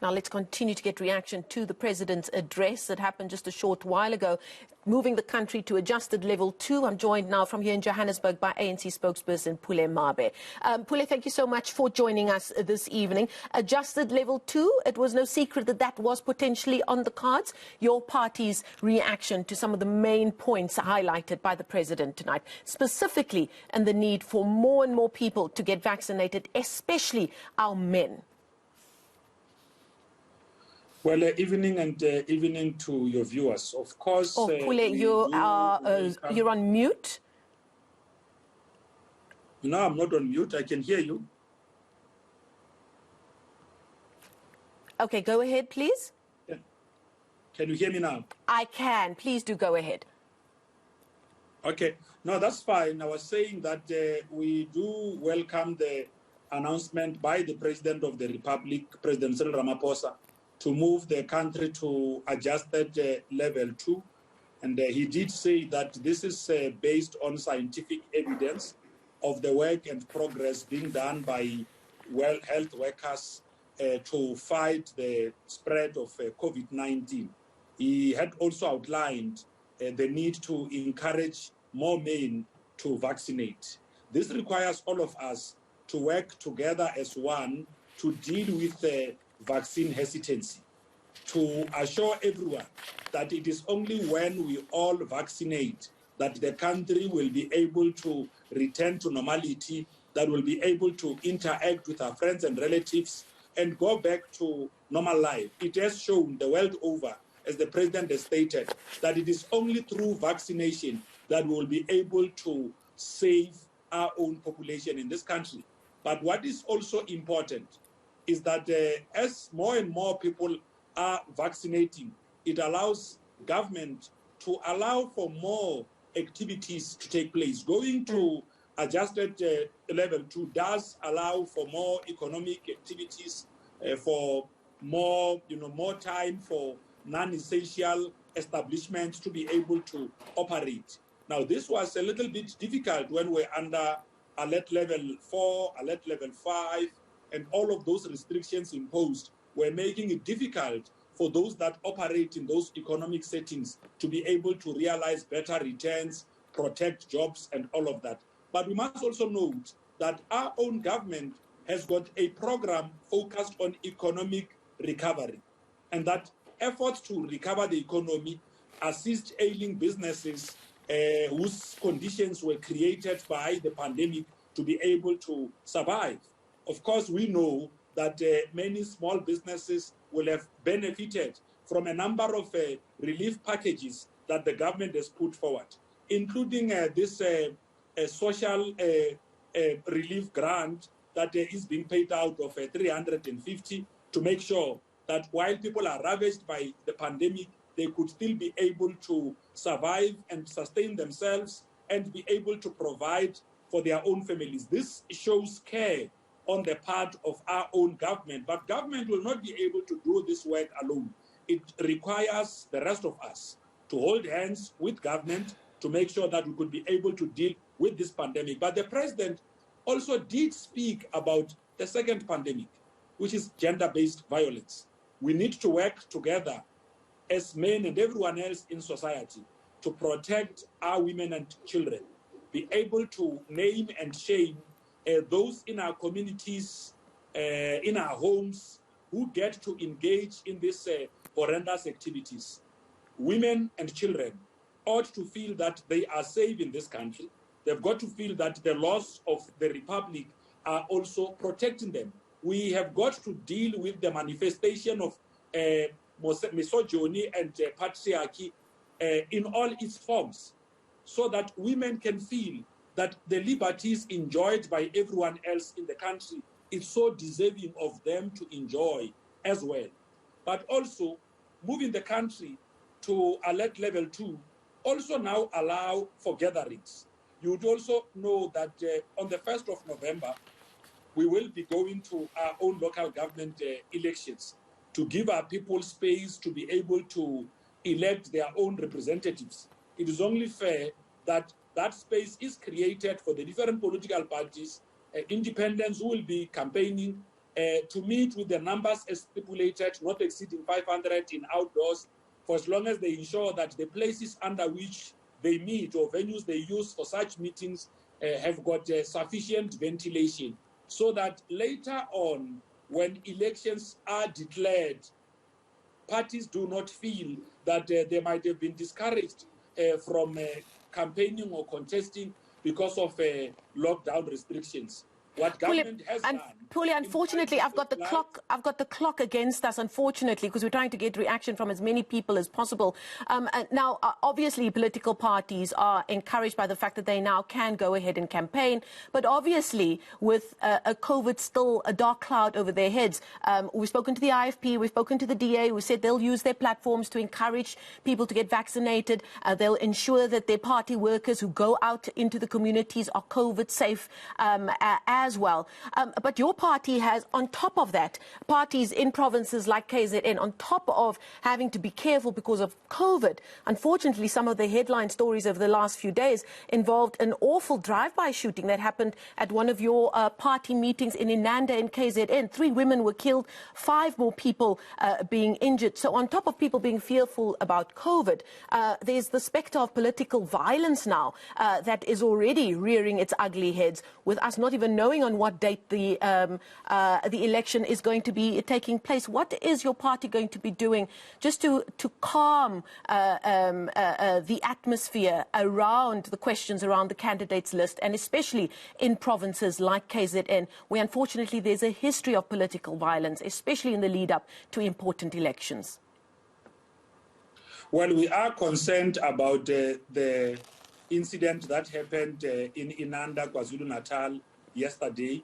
Now let's continue to get reaction to the President's address that happened just a short while ago, moving the country to adjusted level 2. I'm joined now from here in Johannesburg by ANC spokesperson Pule Mabe. Pule, thank you so much for joining us this evening. Adjusted level 2, it was no secret that that was potentially on the cards. Your party's reaction to some of the main points highlighted by the President tonight, specifically and the need for more and more people to get vaccinated, especially our men. Well, evening and evening to your viewers. Of course, Pule, you're on mute. No, I'm not on mute. I can hear you. Okay, go ahead, please. Yeah. Can you hear me now? I can. Please do go ahead. Okay. No, that's fine. I was saying that we do welcome the announcement by the President of the Republic, President Cyril Ramaphosa, to move the country to adjusted level 2. And he did say that this is based on scientific evidence of the work and progress being done by health workers to fight the spread of COVID-19. He had also outlined the need to encourage more men to vaccinate. This requires all of us to work together as one to deal with vaccine hesitancy, to assure everyone that it is only when we all vaccinate that the country will be able to return to normality, that will be able to interact with our friends and relatives and go back to normal life. It has shown the world over, as the President has stated, that it is only through vaccination that we will be able to save our own population in this country. But what is also important is that as more and more people are vaccinating, it allows government to allow for more activities to take place. Going to adjusted level 2 does allow for more economic activities, for more time for non-essential establishments to be able to operate. Now, this was a little bit difficult when we're under alert level 4, alert level 5, and all of those restrictions imposed were making it difficult for those that operate in those economic settings to be able to realize better returns, protect jobs, and all of that. But we must also note that our own government has got a program focused on economic recovery, and that efforts to recover the economy, assist ailing businesses whose conditions were created by the pandemic to be able to survive. Of course, we know that many small businesses will have benefited from a number of relief packages that the government has put forward, including this social relief grant that is being paid out of 350 to make sure that while people are ravaged by the pandemic, they could still be able to survive and sustain themselves and be able to provide for their own families. This shows care on the part of our own government, but government will not be able to do this work alone. It requires the rest of us to hold hands with government to make sure that we could be able to deal with this pandemic. But the President also did speak about the second pandemic, which is gender-based violence. We need to work together as men and everyone else in society to protect our women and children, be able to name and shame those in our communities, in our homes, who get to engage in these horrendous activities. Women and children ought to feel that they are safe in this country. They've got to feel that the laws of the Republic are also protecting them. We have got to deal with the manifestation of misogyny and patriarchy in all its forms, so that women can feel that the liberties enjoyed by everyone else in the country is so deserving of them to enjoy as well. But also, moving the country to alert level 2 also now allow for gatherings. You would also know that on the 1st of November, we will be going to our own local government elections to give our people space to be able to elect their own representatives. It is only fair that that space is created for the different political parties, independents who will be campaigning, to meet with the numbers as stipulated, not exceeding 500 in outdoors, for as long as they ensure that the places under which they meet or venues they use for such meetings have got sufficient ventilation, so that later on, when elections are declared, parties do not feel that they might have been discouraged from campaigning or contesting because of lockdown restrictions. What government has done. Pule, unfortunately, I've got the clock against us, unfortunately, because we're trying to get reaction from as many people as possible. Now, obviously, political parties are encouraged by the fact that they now can go ahead and campaign. But obviously, with a COVID still a dark cloud over their heads, we've spoken to the IFP, we've spoken to the DA, we said they'll use their platforms to encourage people to get vaccinated. They'll ensure that their party workers who go out into the communities are COVID safe as well. But your party has, on top of that, parties in provinces like KZN, on top of having to be careful because of COVID. Unfortunately, some of the headline stories over the last few days involved an awful drive-by shooting that happened at one of your party meetings in Inanda in KZN. 3 women were killed, 5 more people being injured. So on top of people being fearful about COVID, there's the spectre of political violence now that is already rearing its ugly heads, with us not even knowing on what date the election is going to be taking place. What is your party going to be doing just to calm the atmosphere around the questions around the candidates list, and especially in provinces like KZN, where unfortunately there's a history of political violence, especially in the lead-up to important elections? Well, we are concerned about the incident that happened in Inanda, KwaZulu-Natal, yesterday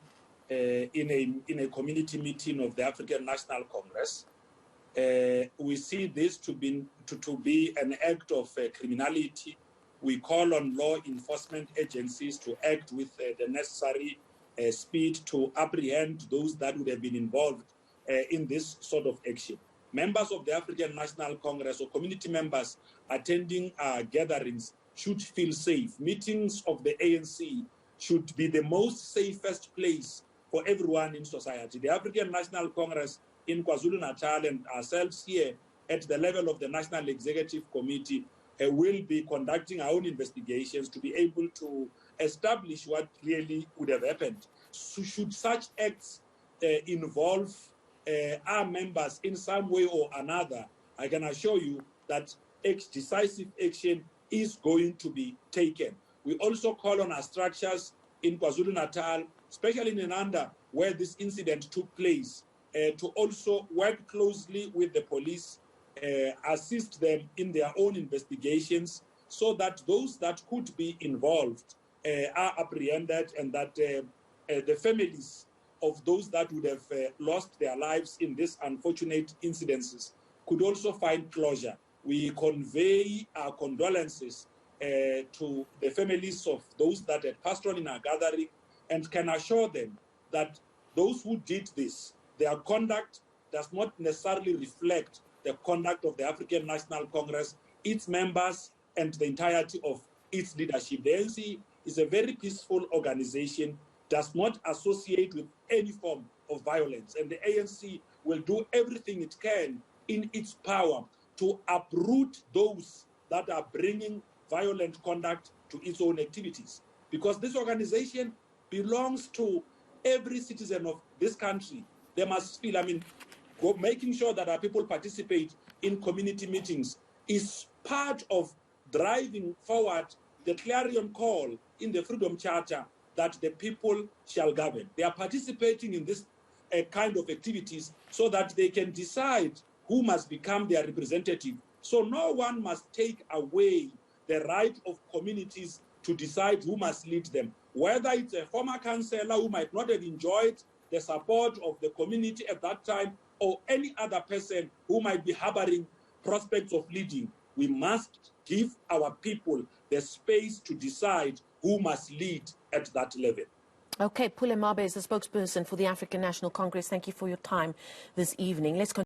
in a community meeting of the African National Congress. We see this to be an act of criminality. We call on law enforcement agencies to act with the necessary speed to apprehend those that would have been involved in this sort of action. Members of the African National Congress or community members attending gatherings should feel safe. Meetings of the ANC should be the most safest place for everyone in society. The African National Congress in KwaZulu-Natal and ourselves here at the level of the National Executive Committee will be conducting our own investigations to be able to establish what really would have happened. So should such acts involve our members in some way or another, I can assure you that decisive action is going to be taken. We also call on our structures in KwaZulu-Natal, especially in Inanda, where this incident took place, to also work closely with the police, assist them in their own investigations, so that those that could be involved are apprehended, and that the families of those that would have lost their lives in these unfortunate incidences could also find closure. We convey our condolences to the families of those that had passed on in our gathering, and can assure them that those who did this, their conduct does not necessarily reflect the conduct of the African National Congress, its members, and the entirety of its leadership. The ANC is a very peaceful organization, does not associate with any form of violence, and the ANC will do everything it can in its power to uproot those that are bringing violent conduct to its own activities. Because this organization belongs to every citizen of this country. They must feel, making sure that our people participate in community meetings is part of driving forward the clarion call in the Freedom Charter that the people shall govern. They are participating in this kind of activities so that they can decide who must become their representative. So no one must take away the right of communities to decide who must lead them, whether it's a former councillor who might not have enjoyed the support of the community at that time, or any other person who might be harboring prospects of leading. We must give our people the space to decide who must lead at that level. Okay, Pule Mabe is the spokesperson for the African National Congress. Thank you for your time this evening. Let's continue.